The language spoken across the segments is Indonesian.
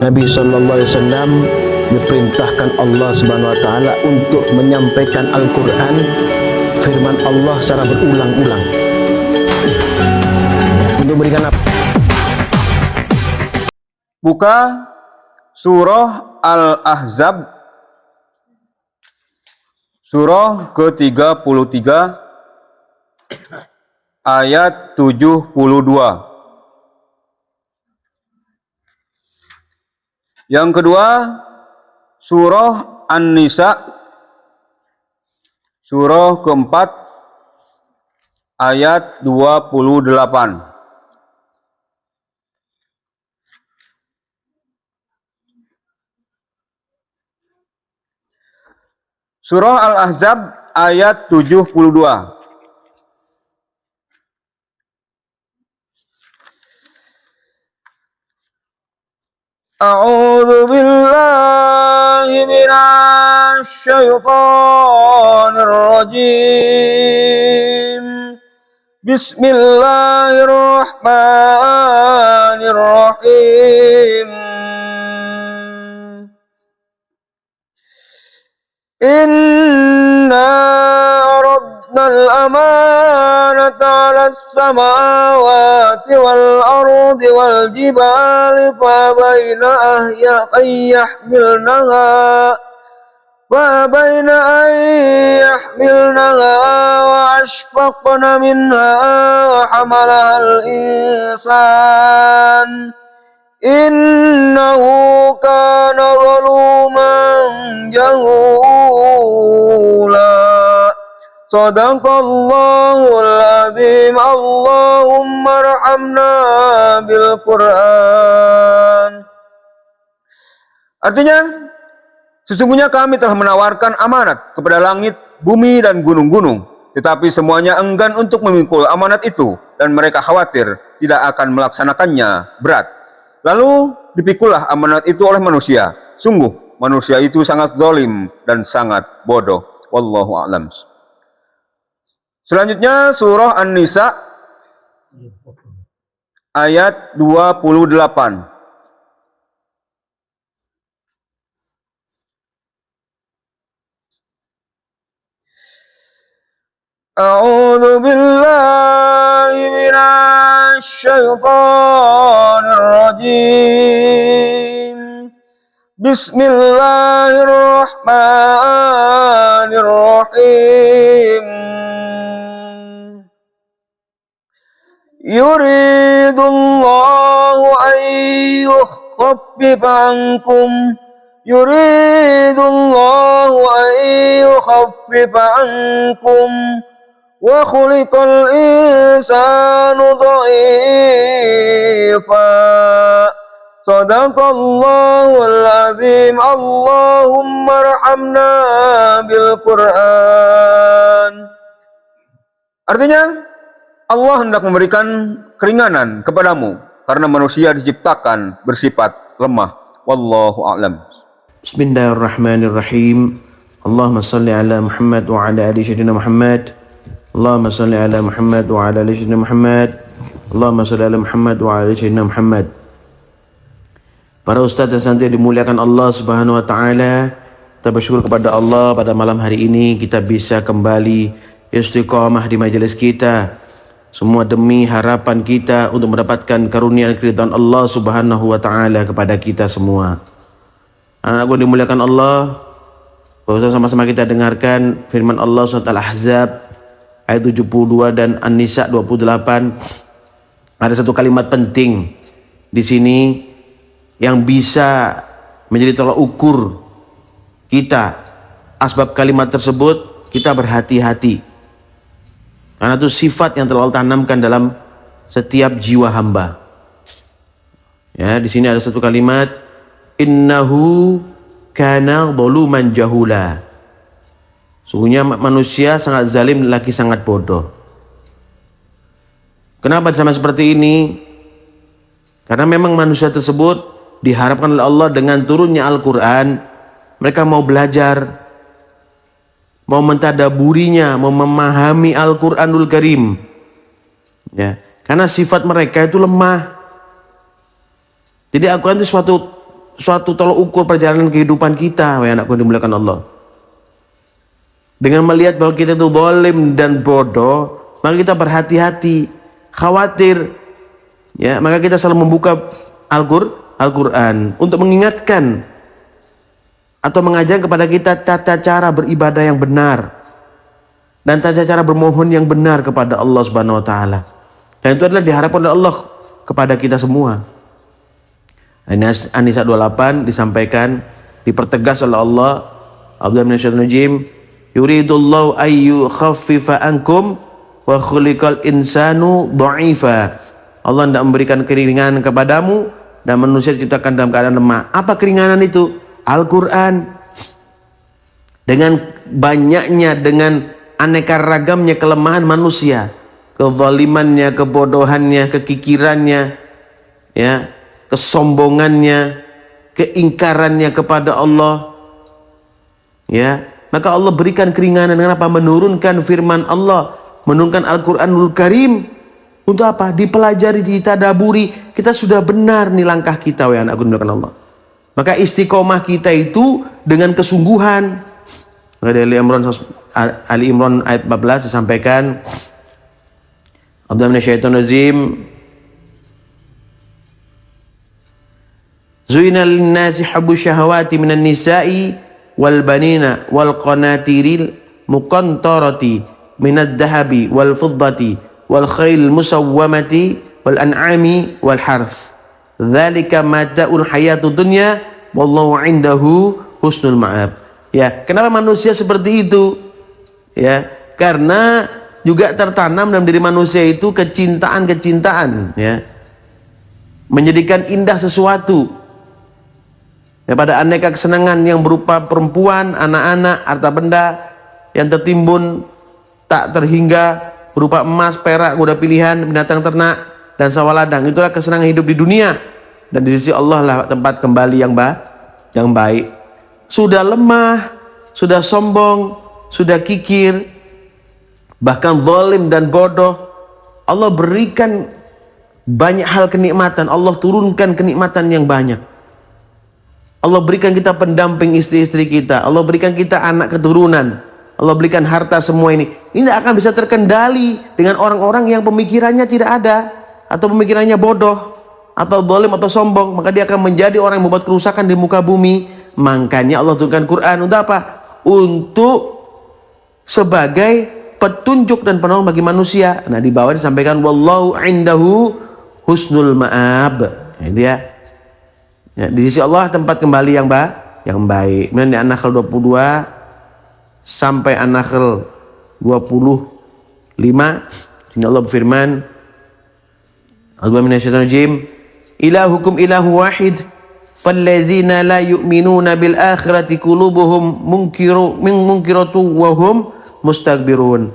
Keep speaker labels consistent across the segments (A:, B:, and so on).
A: Nabi SAW diperintahkan Allah Subhanahu Wa Taala untuk menyampaikan Al-Quran, firman Allah secara berulang-ulang. Untuk memberikan apa?
B: Buka surah Al-Ahzab, surah ke-33 ayat 72. Yang kedua, surah An-Nisa, surah keempat ayat 28. Surah Al-Ahzab ayat 72. A'udzu billahi minasy syaithanir rajim. Bismillahirrahmanirrahim. Inna aradna al-amanata 'ala as-samawati wal ardi wal jibali fabayna an yahmilnaha wa ashfaqna minha wa hamalaha al-insan innahu kana zaluman jahula. Sadaqallahul azim. Allahumma arhamna bil Qur'an. Artinya, sesungguhnya kami telah menawarkan amanat kepada langit, bumi, dan gunung-gunung, tetapi semuanya enggan untuk memikul amanat itu, dan mereka khawatir tidak akan melaksanakannya berat. Lalu dipikullah amanat itu oleh manusia. Sungguh manusia itu sangat zalim dan sangat bodoh. Wallahu a'lam. Selanjutnya surah An-Nisa ayat 28. A'udzu billahi minasy syaithanir rajim. Bismillahirrahmanirrahim. Yuridullahu an yukhaffifa ankum. Yuridullahu an yukhaffifa ankum. Wa khuliqal insanu dha'ifa. Sadaqallahul azim. Allahumma arhamna bil Qur'an. Artinya, Allah hendak memberikan keringanan kepadamu karena manusia diciptakan bersifat lemah. Wallahu a'lam.
C: Bismillahirrahmanirrahim. Allahumma salli ala Muhammad wa ala ali sayyidina Muhammad. Allahumma salli ala Muhammad wa ala ali sayyidina Muhammad. Allahumma salli ala Muhammad wa ala ali sayyidina Muhammad. Para ustaz dan santri dimuliakan Allah Subhanahu wa taala, kita bersyukur kepada Allah pada malam hari ini kita bisa kembali istiqamah di majelis kita. Semua demi harapan kita untuk mendapatkan karunia dan keridhaan Allah Subhanahu wa taala kepada kita semua. Anak-anakku dimuliakan Allah, bahwa sama-sama kita dengarkan firman Allah surat Al-Ahzab ayat 72 dan An-Nisa 28. Ada satu kalimat penting di sini yang bisa menjadi tolak ukur kita. Asbab kalimat tersebut kita berhati-hati. Karena itu sifat yang telah Allah tanamkan dalam setiap jiwa hamba. Ya, di sini ada satu kalimat, innahu kana zaluman jahula. Sungguhnya manusia sangat zalim, lagi sangat bodoh. Kenapa sama seperti ini? Karena memang manusia tersebut diharapkan oleh Allah dengan turunnya Al-Quran, mereka mau belajar, mau mentadaburinya, mau memahami Al-Quranul Karim. Ya, karena sifat mereka itu lemah. Jadi Al-Quran itu suatu tolok ukur perjalanan kehidupan kita, wahai anakku yang dimuliakan Allah. Dengan melihat bahwa kita itu zalim dan bodoh, maka kita berhati-hati, khawatir, ya, maka kita selalu membuka Al-Quran untuk mengingatkan atau mengajar kepada kita tata cara beribadah yang benar dan tata cara bermohon yang benar kepada Allah Subhanahu wa taala. Dan itu adalah diharapkan oleh Allah kepada kita semua. An-Nisa 28 disampaikan, dipertegas oleh Allah, A'udzu minasyaitonir rajim, yuridullahu ayyu khaffifa ankum wa khuliqal insanu dha'ifa. Allah hendak memberikan keringanan kepadamu dan manusia diciptakan dalam keadaan lemah. Apa keringanan itu? Al-Quran. Dengan banyaknya, dengan aneka ragamnya kelemahan manusia, kezalimannya, kebodohannya, kekikirannya, ya, kesombongannya, keingkarannya kepada Allah, ya, maka Allah berikan keringanan. Kenapa? Menurunkan firman Allah, menurunkan Al-Quranul Karim. Untuk apa? Dipelajari, ditadaburi. Kita sudah benar nih langkah kita, wahai anak dimuliakan Allah. Maka istiqomah kita itu dengan kesungguhan. Maka dari Ali Imran ayat 14 disampaikan, A'udzu minasyaitonir rajim, Zuina lin-nasi hubbu syahawati minan nisa'i wal banina wal qanatiril muqantarati minad dhahabi wal fiddati wal khail musawwamati wal an'ami wal harth. Dzalika mata'ul hayatud dunya wallahu 'indahu husnul ma'ab. Ya, kenapa manusia seperti itu? Ya, karena juga tertanam dalam diri manusia itu kecintaan, ya. Menjadikan indah sesuatu. Ya, pada aneka kesenangan yang berupa perempuan, anak-anak, harta benda yang tertimbun tak terhingga, berupa emas, perak, kuda pilihan, binatang ternak, dan sawah ladang. Itulah kesenangan hidup di dunia. Dan di sisi Allah lah tempat kembali yang baik. Sudah lemah, sudah sombong, sudah kikir, bahkan zalim dan bodoh, Allah berikan banyak hal kenikmatan. Allah turunkan kenikmatan yang banyak. Allah berikan kita pendamping istri-istri kita. Allah berikan kita anak keturunan. Allah berikan harta semua ini. Ini tidak akan bisa terkendali dengan orang-orang yang pemikirannya tidak ada, atau pemikirannya bodoh, atau zalim, atau sombong. Maka dia akan menjadi orang yang membuat kerusakan di muka bumi. Makanya Allah turunkan Quran untuk apa? Untuk sebagai petunjuk dan penolong bagi manusia. Nah, di bawah disampaikan wallahu indahu husnul ma'ab. Itu ya. Ya, di sisi Allah tempat kembali yang baik. Kemudian di An-Nahl 22 sampai An-Nahl 25, sini Allah berfirman, A'udzu minasyaitonir rajim, ilahukum ilahu wahid falladzina la yu'minuna bil akhirati qulubuhum munkiratu wa hum mustakbirun.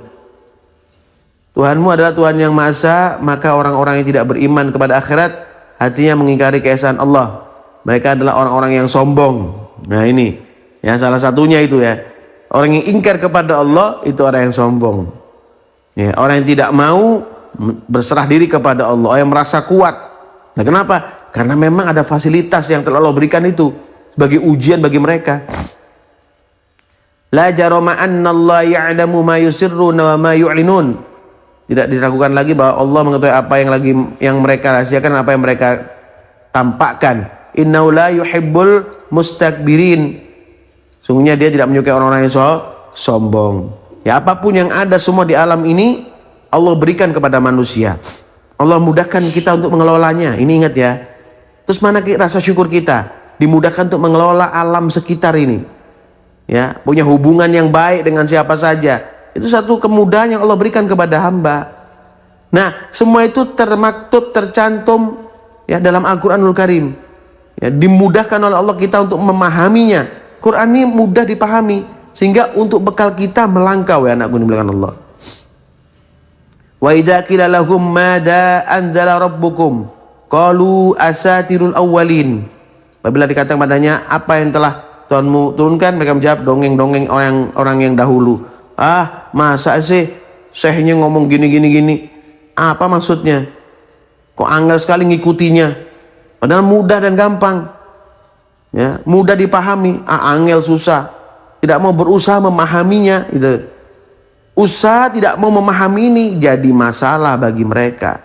C: Tuhanmu adalah Tuhan yang Maha Esa, maka orang-orang yang tidak beriman kepada akhirat hatinya mengingkari keesaan Allah. Mereka adalah orang-orang yang sombong. Nah, ini ya, salah satunya itu ya. Orang yang ingkar kepada Allah itu orang yang sombong. Ya, orang yang tidak mau berserah diri kepada Allah, orang yang merasa kuat. Nah, kenapa? Karena memang ada fasilitas yang telah Allah berikan itu sebagai ujian bagi mereka. La jarama anna Allah ya'lamu ma yusirruna wa ma yu'linun. Tidak diragukan lagi bahwa Allah mengetahui apa yang mereka rahasiakan, apa yang mereka tampakkan. Innahu la yuhibbul mustakbirin. Sungguhnya dia tidak menyukai orang-orang yang sombong. Ya, apapun yang ada semua di alam ini Allah berikan kepada manusia. Allah mudahkan kita untuk mengelolanya. Ini ingat ya. Terus mana rasa syukur kita? Dimudahkan untuk mengelola alam sekitar ini. Ya, punya hubungan yang baik dengan siapa saja. Itu satu kemudahan yang Allah berikan kepada hamba. Nah, semua itu termaktub, tercantum ya dalam Al-Quranul Karim. Ya, dimudahkan oleh Allah kita untuk memahaminya. Quran ini mudah dipahami sehingga untuk bekal kita melangkah, ya anakku dimuliakan Allah. Wa idza qila lahum madza anzala rabbukum qalu asatirul awwalin. Apabila dikatakan padanya apa yang telah Tuhanmu turunkan, mereka menjawab dongeng-dongeng orang yang dahulu. Ah, masa sih syekhnya ngomong gini. Apa maksudnya? Kok angel sekali ngikutinya? Padahal mudah dan gampang. ya, mudah dipahami, angel susah, tidak mau berusaha memahaminya, itu. Usaha tidak mau memahami ini jadi masalah bagi mereka.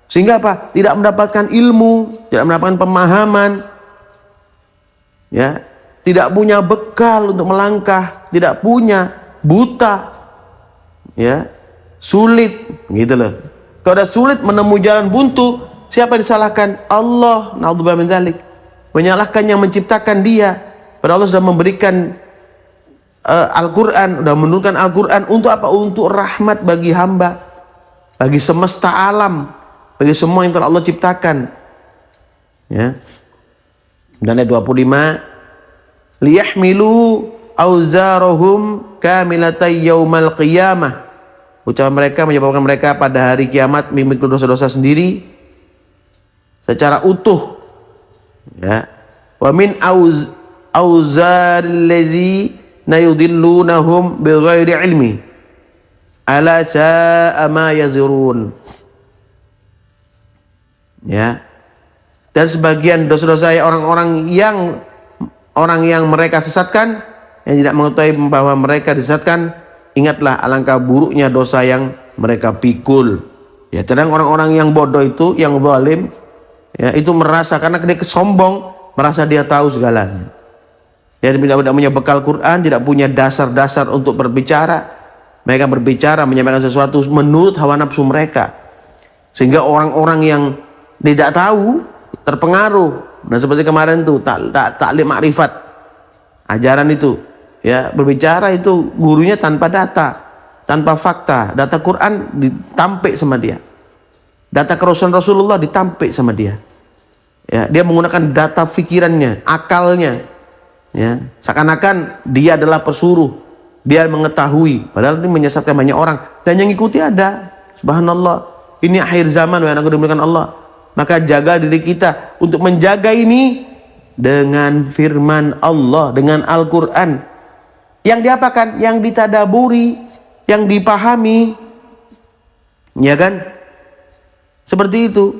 C: Sehingga apa? Tidak mendapatkan ilmu, tidak mendapatkan pemahaman, ya, tidak punya bekal untuk melangkah, tidak punya, buta, ya, sulit, gitu loh. Kalau ada sulit menemui jalan buntu, siapa yang disalahkan? Allah. Na'udzubillah min dzalik. Menyalahkan yang menciptakan dia. Padahal Allah sudah memberikan Al-Quran, sudah menurunkan Al-Quran untuk apa? Untuk rahmat bagi hamba, bagi semesta alam, bagi semua yang telah Allah ciptakan, ya. Dan ayat 25, liyahmilu auzarahum kamilatay yaumal qiyamah. Ucapan mereka menyebabkan mereka pada hari kiamat memikul dosa-dosa sendiri secara utuh, ya. Wa min auzaril ladzina yudillunahum bighairi ilmi ala sa'a ma yazirun, ya. Dan sebagian dosa-dosa orang-orang yang mereka sesatkan, yang tidak mengetahui bahwa mereka disesatkan, ingatlah alangkah buruknya dosa yang mereka pikul. Ya, terkadang orang-orang yang bodoh itu, yang zalim, ya, itu merasa karena dia sombong, merasa dia tahu segalanya. Ya, tidak punya bekal Quran, tidak punya dasar-dasar untuk berbicara. Mereka berbicara, menyampaikan sesuatu menurut hawa nafsu mereka, sehingga orang-orang yang tidak tahu terpengaruh. Nah, seperti kemarin tuh taklim makrifat, ajaran itu, ya, berbicara itu gurunya tanpa data, tanpa fakta. Data Quran ditampik sama dia, data kerusuhan Rasulullah ditampik sama dia, ya. Dia menggunakan data pikirannya, akalnya, ya, seakan-akan dia adalah pesuruh, dia mengetahui, padahal ini menyesatkan banyak orang dan yang ikuti ada. Subhanallah, ini akhir zaman yang aku dimuliakan Allah. Maka jaga diri kita untuk menjaga ini dengan firman Allah, dengan Al-Quran yang diapakan, yang ditadaburi, yang dipahami, ya kan, seperti itu,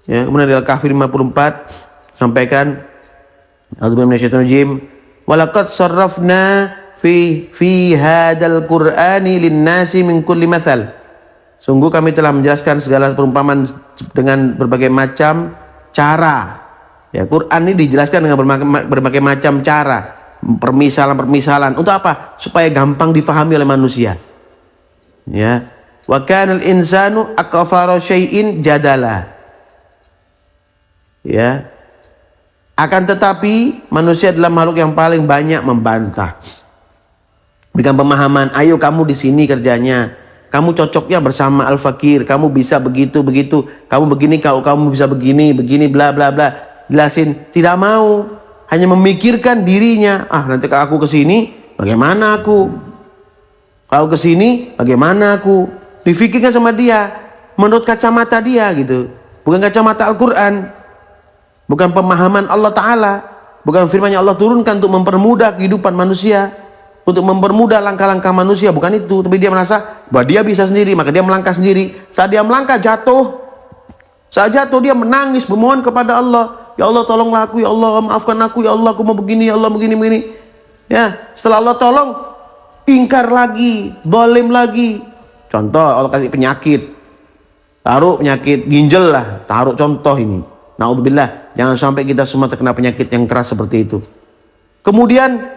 C: ya. Kemudian di Al-Kahfi 54 sampaikan, a'udzubillahi minasyaitonir rajim, walaqad sarrafna fi hadzal qur'ani lin-nasi min kulli mathal. Sungguh kami telah menjelaskan segala perumpamaan dengan berbagai macam cara. Ya, Quran ini dijelaskan dengan berbagai macam cara, permisalan-permisalan. Untuk apa? Supaya gampang difahami oleh manusia. Ya. Wa kanal insanu aktsara syai'in jadala. Ya. Akan tetapi manusia adalah makhluk yang paling banyak membantah. Berikan pemahaman, ayo kamu di sini kerjanya. Kamu cocoknya bersama al-fakir, kamu bisa begitu, kamu begini, kalau kamu bisa begini, bla bla bla. Jelasin, tidak mau, hanya memikirkan dirinya. Nanti kalau aku kesini, bagaimana aku? Kalau kesini, bagaimana aku? Difikirkan sama dia, menurut kacamata dia gitu, bukan kacamata Al-Quran, bukan pemahaman Allah Ta'ala, bukan firman yang Allah turunkan untuk mempermudah kehidupan manusia, untuk mempermudah langkah-langkah manusia, bukan itu. Tapi dia merasa bahwa dia bisa sendiri, maka dia melangkah sendiri. Saat dia melangkah jatuh, saat jatuh dia menangis, memohon kepada Allah, ya Allah tolonglah aku, ya Allah maafkan aku, ya Allah aku mau begini, ya Allah begini. Ya, setelah Allah tolong, ingkar lagi, zalim lagi. Contoh, Allah kasih penyakit, taruh penyakit ginjal lah, taruh contoh ini. Na'udzubillah, jangan sampai kita semua terkena penyakit yang keras seperti itu. Kemudian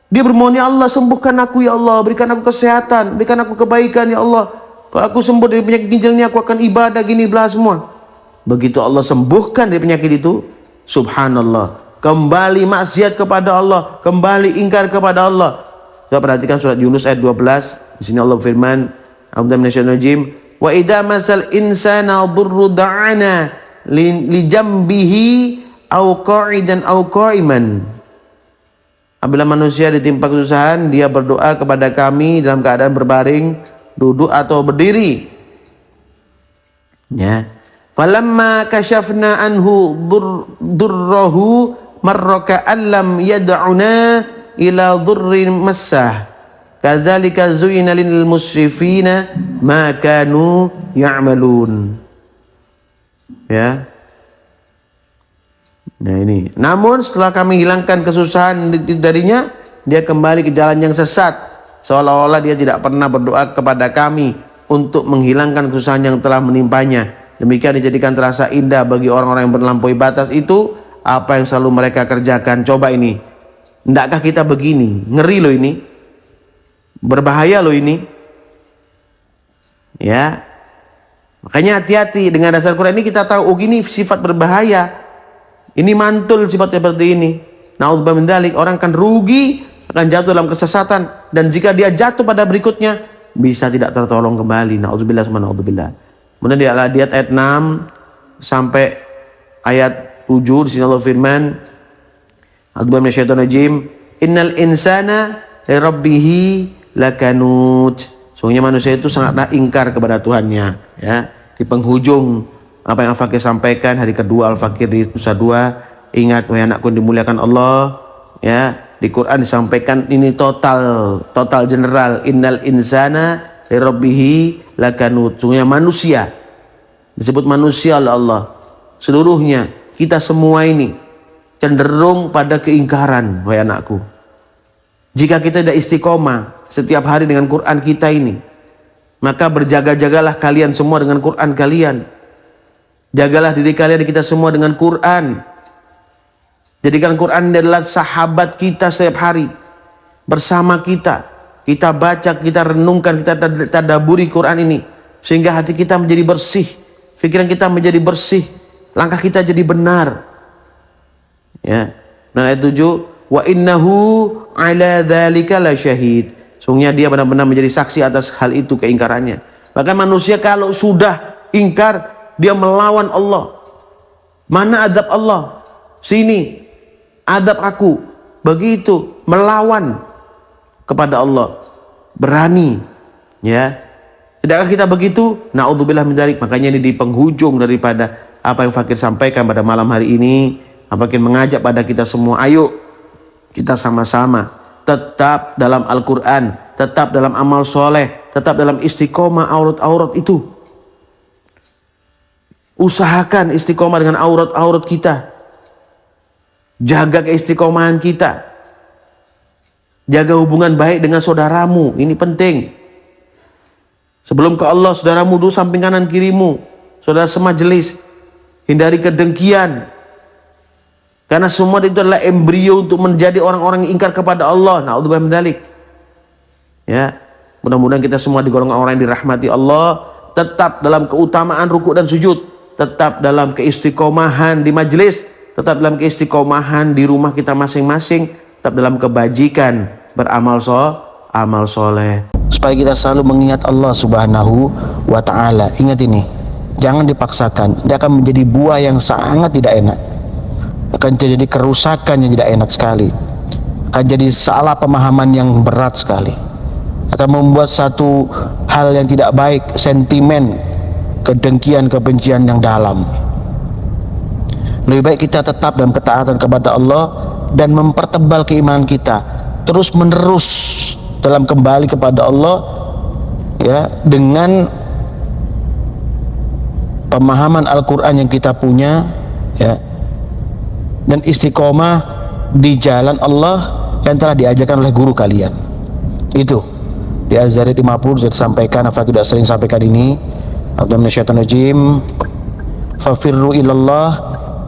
C: dia bermohon, ya Allah sembuhkan aku, ya Allah berikan aku kesehatan, berikan aku kebaikan, ya Allah. Kalau aku sembuh dari penyakit ginjal ini, aku akan ibadah gini bla semua. Begitu Allah sembuhkan dari penyakit itu, subhanallah, kembali maksiat kepada Allah, kembali ingkar kepada Allah. Coba perhatikan surat Yunus ayat 12. Di sini Allah firman, a'udzubillahi minasyaitonir rajim, wa idza masal insana dhurru da'ana li jambihi aw qa'idan aw qa'iman. Apabila manusia ditimpa kesusahan, dia berdoa kepada kami dalam keadaan berbaring, duduk atau berdiri. Ya. Falamma kashafna anhu durrahu marraka allam yad'una ila dhurrin massah. Kadzalika zuyyina lil musrifina ma kanu ya'malun. Ya. Nah ini. Namun setelah kami hilangkan kesusahan darinya, dia kembali ke jalan yang sesat. Seolah-olah dia tidak pernah berdoa kepada kami untuk menghilangkan kesusahan yang telah menimpanya. Demikian dijadikan terasa indah bagi orang-orang yang berlampaui batas itu apa yang selalu mereka kerjakan. Coba ini, endakkah kita begini? Ngeri loh ini, berbahaya loh ini, ya. Makanya hati-hati dengan dasar Quran ini, kita tahu oh gini sifat berbahaya, ini mantul sifat seperti ini. Na'udzubillah min dzalik, orang akan rugi, akan jatuh dalam kesesatan, dan jika dia jatuh pada berikutnya bisa tidak tertolong kembali. Na'udzubillah summa na'udzubillah. Kemudian di ayat 6 sampai ayat 7 di sini Allah firman, A'udzubillahi minasyaitonir rajim, innal insana li rabbih lakanut. Sungguhnya manusia itu sangatlah ingkar kepada Tuhannya, ya. Di penghujung apa yang Al-Fakir sampaikan hari kedua Al-Fakir di Nusa Dua, ingat wahai anakku dimuliakan Allah, ya. Di Quran disampaikan ini total general, innal insana li rabbih lakanut. Sungguhnya manusia, disebut manusia oleh Allah, seluruhnya kita semua ini cenderung pada keingkaran, wahai anakku. Jika kita tidak istiqomah setiap hari dengan Quran kita ini, maka berjaga-jagalah kalian semua dengan Quran kalian. Jagalah diri kalian, kita semua dengan Quran. Jadikan Quran adalah sahabat kita setiap hari, bersama kita. Kita baca, kita renungkan, kita tadabburi Quran ini, sehingga hati kita menjadi bersih, pikiran kita menjadi bersih, langkah kita jadi benar. Ya. Dan ayat 7, wa innahu ala dzalika lasyahid. Sungguhnya dia benar-benar menjadi saksi atas hal itu, keingkarannya. Bahkan manusia kalau sudah ingkar, dia melawan Allah. Mana adab Allah? Sini adab aku. Begitu melawan kepada Allah, berani, ya. Tidakkah kita begitu? Na'udzubillah min dzalik. Makanya ini di penghujung daripada apa yang Fakir sampaikan pada malam hari ini, Fakir mengajak pada kita semua, ayo kita sama-sama tetap dalam Al-Quran, tetap dalam amal soleh, tetap dalam istiqomah aurat-aurat itu. Usahakan istiqomah dengan aurat-aurat kita. Jaga keistiqomahan kita. Jaga hubungan baik dengan saudaramu, ini penting. Sebelum ke Allah, saudaramu dulu samping kanan kirimu, saudara semajelis. Hindari kedengkian, karena semua itu adalah embrio untuk menjadi orang-orang yang ingkar kepada Allah. Na'udzubillah min dzalik. Ya, mudah-mudahan kita semua digolongkan orang yang dirahmati Allah, tetap dalam keutamaan rukuk dan sujud, tetap dalam keistiqomahan di majelis, tetap dalam keistiqomahan di rumah kita masing-masing, tetap dalam kebajikan, beramal amal soleh. Supaya kita selalu mengingat Allah Subhanahu wa Ta'ala. Ingat ini, jangan dipaksakan. Dia akan menjadi buah yang sangat tidak enak, akan terjadi kerusakan yang tidak enak sekali, akan jadi salah pemahaman yang berat sekali, akan membuat satu hal yang tidak baik, sentimen, kedengkian, kebencian yang dalam. Lebih baik kita tetap dalam ketaatan kepada Allah dan mempertebal keimanan kita terus menerus dalam kembali kepada Allah, ya, dengan pemahaman Al-Quran yang kita punya, ya, dan istiqomah di jalan Allah yang telah diajarkan oleh guru kalian. Itu di Az-Zariyat 50 sudah disampaikan, Fakir sudah sering sampaikan ini. A'udzu minasyaitonir rajim. Fafirru ilallah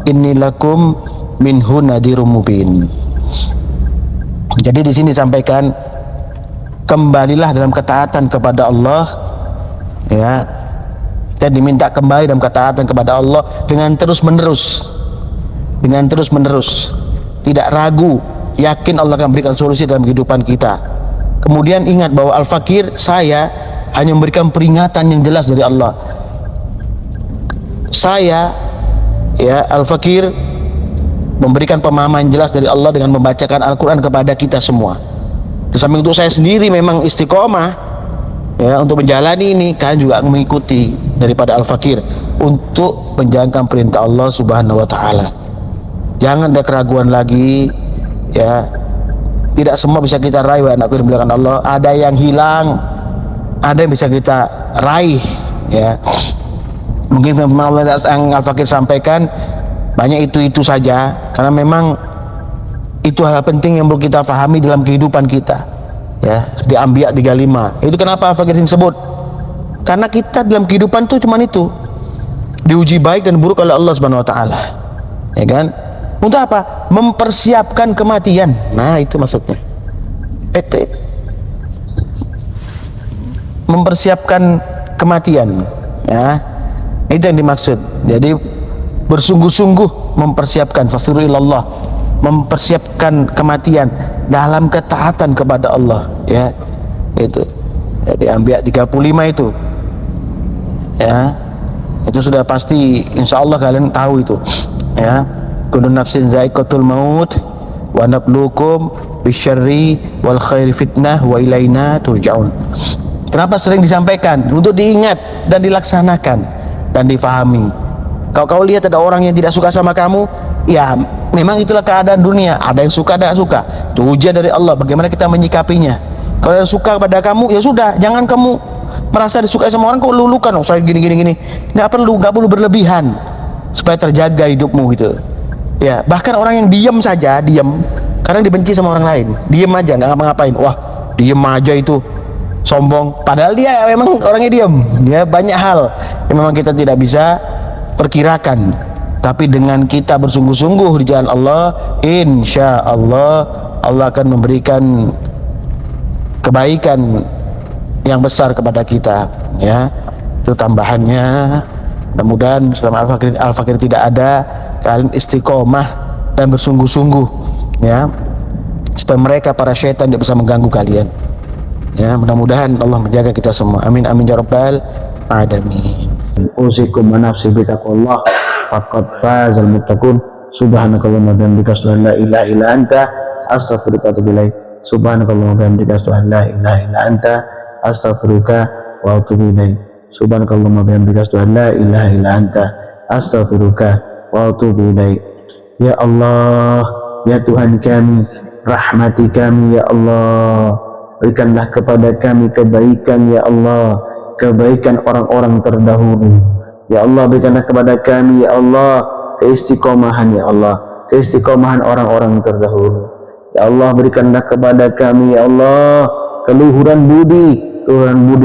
C: inni lakum minhu nadhirum mubin. Jadi di sini disampaikan, kembalilah dalam ketaatan kepada Allah, ya. Kita diminta kembali dalam ketaatan kepada Allah dengan terus menerus, tidak ragu, yakin Allah akan berikan solusi dalam kehidupan kita. Kemudian ingat bahwa Al-Fakir, saya hanya memberikan peringatan yang jelas dari Allah. Saya, ya, Al-Fakir memberikan pemahaman jelas dari Allah dengan membacakan Al-Quran kepada kita semua. Di samping untuk saya sendiri memang istiqomah, ya, untuk menjalani ini, kalian juga mengikuti daripada Al-Fakir untuk menjalankan perintah Allah Subhanahu wa Ta'ala. Jangan ada keraguan lagi, ya. Tidak semua bisa kita raih, wa anakku dimuliakan Allah. Ada yang hilang, ada yang bisa kita raih, ya. Mungkin firman Allah yang Al-Fakir sampaikan, banyak itu saja, karena memang itu hal penting yang perlu kita pahami dalam kehidupan kita, ya. Seperti Anbiya 35. Itu kenapa Al-Fakir sebut, karena kita dalam kehidupan tuh cuman itu, diuji baik dan buruk oleh Allah Subhanahu wa taala, ya kan? Untuk apa? Mempersiapkan kematian. Nah, itu maksudnya. Itu mempersiapkan kematian, ya. Itu yang dimaksud. Jadi bersungguh-sungguh mempersiapkan, fafiru ilallah, mempersiapkan kematian dalam ketaatan kepada Allah, ya. Itu. Jadi Anbiya 35 itu, ya. Itu sudah pasti, insya Allah kalian tahu itu, ya. Kullu nafsin za'iqatul maut wa nabluukum bisyarri wal khairi fitnah wa ilaina turja'un. Kenapa sering disampaikan? Untuk diingat dan dilaksanakan dan difahami. Kalau kau lihat ada orang yang tidak suka sama kamu, ya memang itulah keadaan dunia. Ada yang suka, ada yang suka. Itu ujian dari Allah, bagaimana kita menyikapinya. Kalau yang suka pada kamu, ya sudah, jangan kamu merasa disukai sama orang kau lulukan, oh saya gini. Nggak perlu berlebihan, supaya terjaga hidupmu gitu. Ya, bahkan orang yang diam saja, kadang dibenci sama orang lain. Diam aja, nggak ngapa-ngapain. Wah, diam aja itu sombong. Padahal dia memang orangnya diam. Dia banyak hal yang memang kita tidak bisa perkirakan. Tapi dengan kita bersungguh-sungguh di jalan Allah, insya Allah Allah akan memberikan kebaikan yang besar kepada kita, ya. Itu tambahannya. Mudah-mudahan selama Al-Fakir tidak ada, kalian istiqomah dan bersungguh-sungguh, ya, supaya mereka para syaitan tidak bisa mengganggu kalian, ya. Mudah-mudahan Allah menjaga kita semua, amin amin ya rabbal alamin.
A: Usikum wa nafsi bi taqwallah faqad fazal muttaqun. Subhanakallahumma wa bihamdika asyhadu an la ilaha illa anta astaghfiruka wa atubu ilaik. Subhanakallahumma wa bihamdika asyhadu an la ilaha illa anta astaghfiruka wa atubu ilaik. Subhanakallahumma wa bihamdika asyhadu an la ilaha illa anta astaghfiruka wa atubu ilaik. Ya Allah, ya Tuhan kami, rahmati kami ya Allah, berikanlah kepada kami kebaikan ya Allah, kebaikan orang-orang terdahulu ya Allah. Berikanlah kepada kami ya Allah keistiqomahan ya Allah, keistiqomahan orang-orang terdahulu ya Allah. Berikanlah kepada kami ya Allah keluhuran budi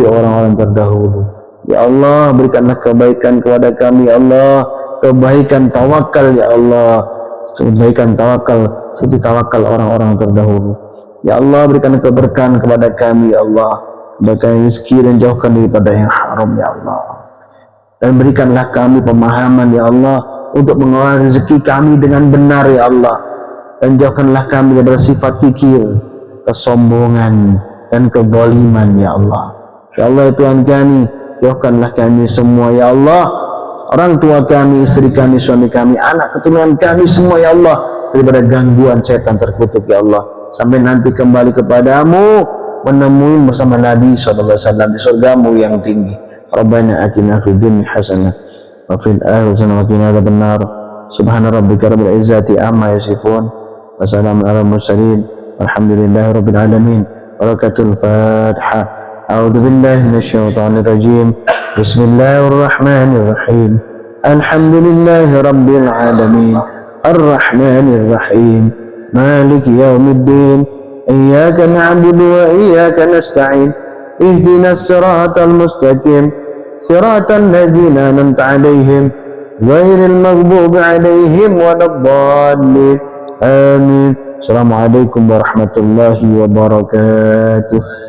A: orang-orang terdahulu ya Allah. Berikanlah kebaikan kepada kami ya Allah, kebaikan tawakal ya Allah, kebaikan tawakal seperti tawakal orang-orang terdahulu ya Allah. Berikan keberkahan kepada kami ya Allah, kebaikan rezeki dan jauhkan daripada yang haram ya Allah. Dan berikanlah kami pemahaman ya Allah untuk mengelola rezeki kami dengan benar ya Allah. Dan jauhkanlah kami dari sifat kikir, kesombongan dan kezaliman ya Allah. Ya Allah Tuhan kami, jauhkanlah kami semua ya Allah, orang tua kami, istri kami, suami kami, anak keturunan kami semua ya Allah, daripada gangguan setan terkutuk ya Allah, sampai nanti kembali kepadamu menemui bersama Nabi SAW di surgamu yang tinggi. Rabbana atina fid dunya hasanah wa fil akhirati hasanah wa qina adzabannar. Subhana rabbika rabbil izzati amma yasifun wa salamun alal mursalin walhamdulillahi rabbil alamin. Barakatul Fatihah. A'udzu billahi minasy syaithanir rajim. Bismillahirrahmanirrahim. Alhamdulillahi rabbil alamin. Arrahmanir rahim. Maliki yaumiddin. Iyyaka na'budu wa iyyaka nasta'in. Ihdinas siratal mustaqim. Siratal ladzina an'amta 'alaihim ghairil maghdubi 'alaihim waladdallin. Amin. Assalamualaikum warahmatullahi wabarakatuh.